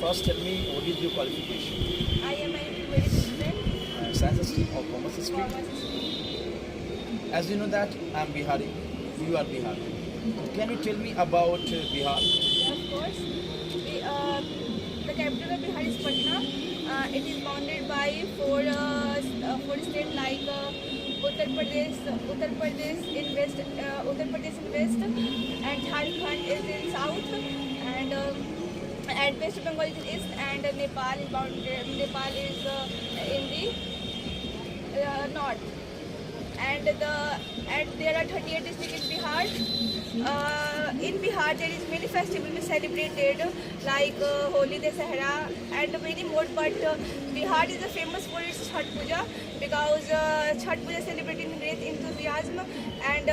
first tell me what is your qualification? I am a very student. Science stream or commerce stream? Commerce. As you know that I am Bihari, you are Bihari. Can you tell me about Bihar? Of course. The capital of Bihar is Patna. It is bounded by four states like Uttar Pradesh in west, and Jharkhand is in south, and West Bengal is in east, and Nepal is in the north. And there are 38 districts in Bihar. In Bihar, there is many festivals celebrated like Holi, Dasahara, and many more. But Bihar is famous for its Chhat Puja because Chhat Puja is celebrated in great enthusiasm and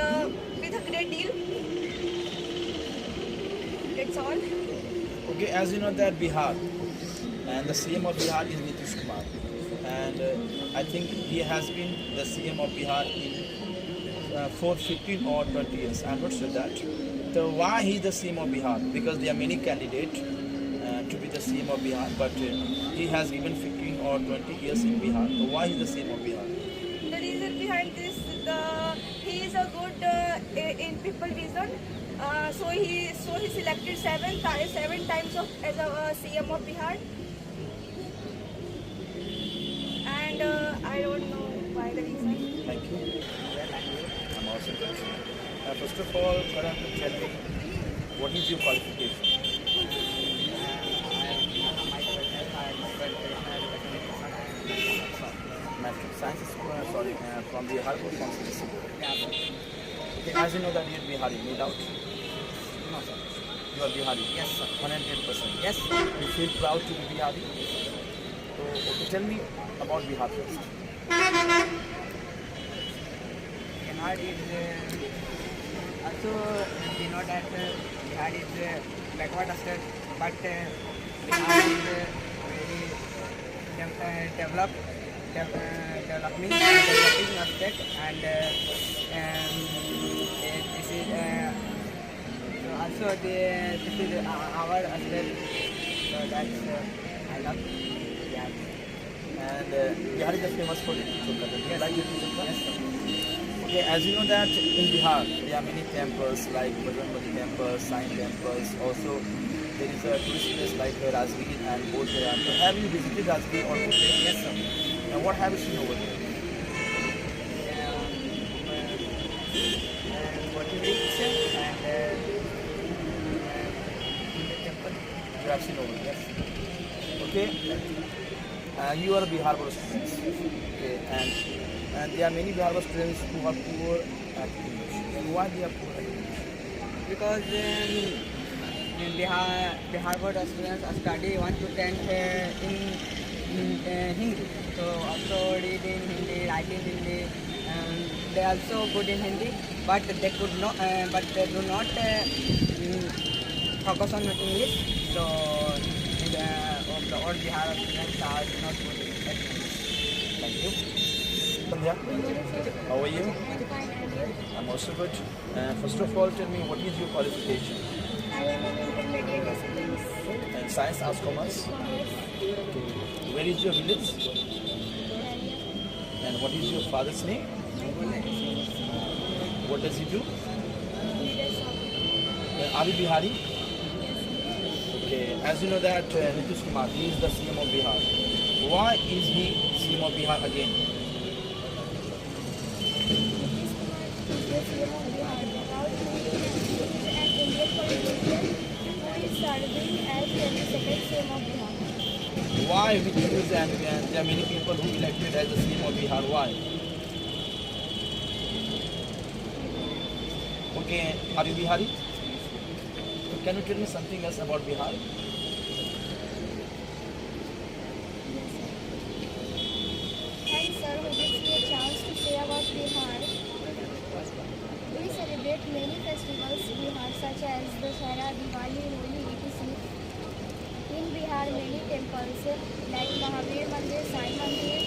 with a great deal. That's all. Okay, as you know that Bihar and the CM of Bihar is Nitish Kumar, and I think he has been the CM of Bihar for 15 or 20 years. I'm not sure that. So why he is the CM of Bihar? Because there are many candidates to be the CM of Bihar, but he has given 15 or 20 years in Bihar. So why he is the CM of Bihar? The reason behind this, he is a good in people vision. So he selected seven times as a CM of Bihar, and I don't know why the reason. Thank you. I'm also good. First of all, Karan, tell me what is your qualification? Mathematics. Science is from the Harvard Constitution. Okay, as you know that you are Bihari, no doubt. No, sir. You are Bihari. Yes, sir. 110%. Yes. You feel proud to be Bihari? So, okay, tell me about Bihar first. Bihar is also, we know that Bihar is backward state, but Bihar is very developing state, and this is also this is our state, so that's I love Bihar. And Bihar is famous for Litti Chokha. Do you like Litti Chokha? Yes, sir. Okay, as you know that in Bihar there are many temples like Bajrangbali temple, Sai temples. Also, there is a tourist place like Rajgir and Bodh Gaya. So have you visited Rajgir or Bodh Gaya? Yes, sir. And what have you seen over there? Working rich and the temple. You have seen over there. Okay. You are a Bihar Board student. Okay, and there are many Bihar Board students who are poor at English. And why they are poor at English? Because in Bihar board students study 1 to 10 in Hindi. So also read in Hindi, write in Hindi. They also good in Hindi, but they could not, but they do not focus on English. So the all Bihar students are not good in English. Thank you. Sandhya, how are you? I'm also good. First of all, tell me what is your qualification? I am an intermediate disciplines. And science, arts, commerce. Okay. Where is your village? And what is your father's name? What does he do? Are you Bihari? Okay. As you know that Nitish Kumar, he is the CM of Bihar. Why is he CM of Bihar again? Why we choose and there are many people who elected as the CM of Bihar? Why? Okay, are you Bihari? Can you tell me something else about Bihar? Thanks, sir, who gives me a chance to say about Bihar. We celebrate many festivals in Bihar such as Dasahara, Diwali, Holi, etc. In Bihar, many temples like Mahavir Mandir, Sai Mandir,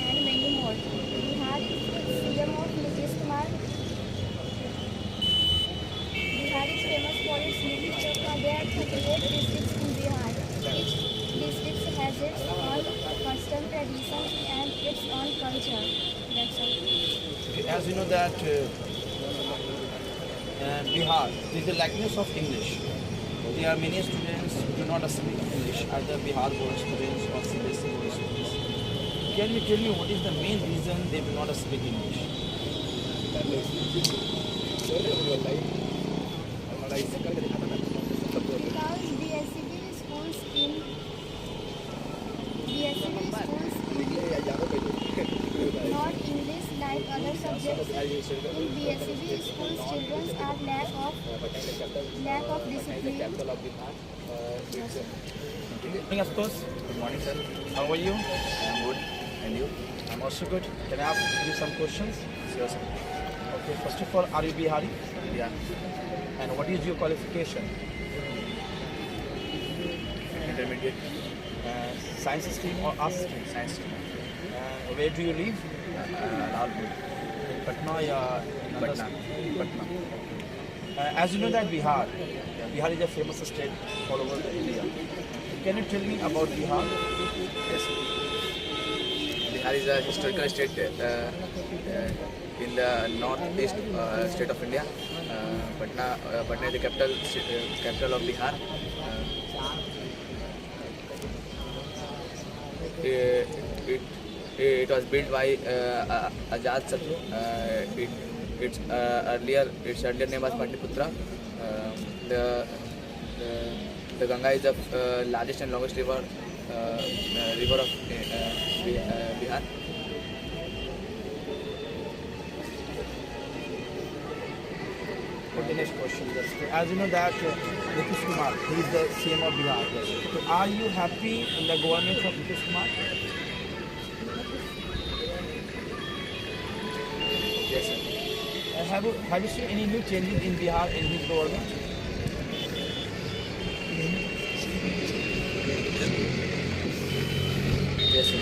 and many more. Bihar is the CM of Nitish Kumar. Bihar is famous for its Litti Chokha. There are 38 districts in Bihar. because it has its own custom traditions and its own culture. That's all. Okay, as you know that Bihar is the likeness of English. There are many students who do not speak English, either Bihar board students or CBSE board students. Can you tell me what is the main reason they do not speak English? Because BSCB schools in not English like other subjects. In BSCB schools, children are lack of discipline. Good morning, of course. Good morning, sir. How are you? I am good. And you? I'm also good. Can I ask you some questions? Sure, sir. Okay, first of all, are you Bihari? Yeah. And what is your qualification? Intermediate Science stream or arts stream? science stream. Where do you live? Lalpur. In Patna or Patna. Patna. As you know that Bihar is a famous state all over India. Can you tell me about Bihar? Yes. Bihar is a historical state in the northeast state of India. Patna is the capital of Bihar. It was built by Ajat Satru. Its earlier name was Patliputra. The Ganga is the largest and longest river of Bihar. Okay, next question. As you know that Nitish Kumar, he is the CM of Bihar. So are you happy in the government of Nitish Kumar? Yes, sir. Have you seen any new changes in Bihar in his government? Yes, sir.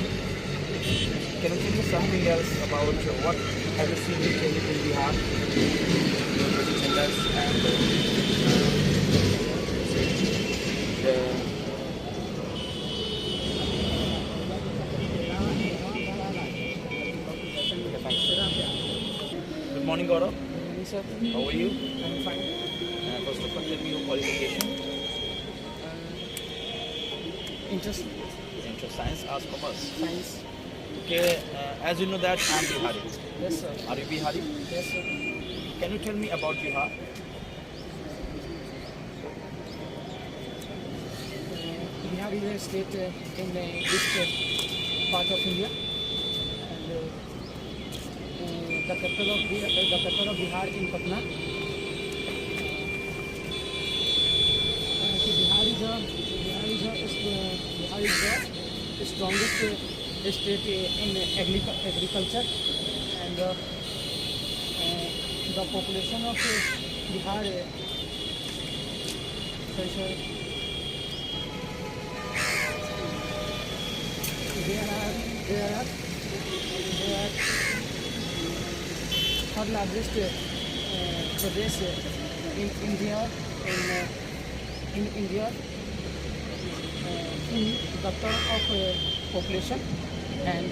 Can you tell me something else about what have you seen new changes in Bihar? Coaching centers and the Good morning, Gaurav. Sir, How are you? I'm fine. First of all, tell me your qualification. Interest Into science, arts, commerce. science. Okay, as you know that I'm Bihari. Yes, sir. Are you Bihari? Yes, sir. Can you tell me about Bihar? Bihar is a state in the east part of India, and the capital of Bihar in Patna. Bihar is the strongest state in agriculture, and the population of Bihar there are third largest Pradesh in India in India in the term of population, and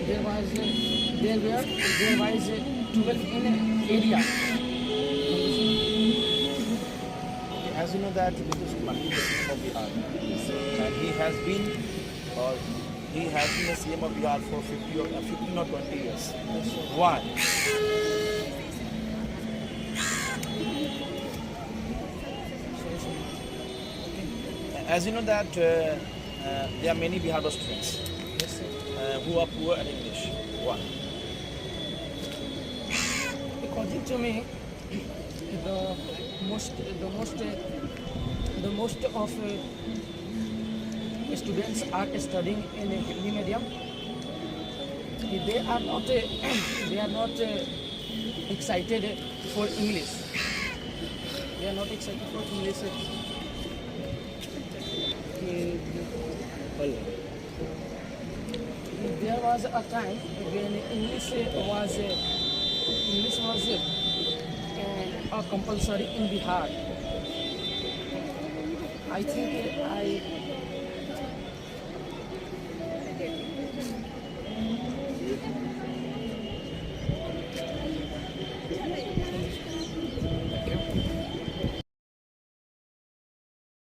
there was 12 in area. As you know that Nitish Kumar is the CM of Bihar, and he has been a CM of Bihar for 15 or 20 years. Why? As you know that there are many Bihar students who are poor at English. Why? According to me, the most of students are studying in a Hindi medium. They are not excited for English. They are not excited for English. There was a time when English was are compulsory in Bihar. I think I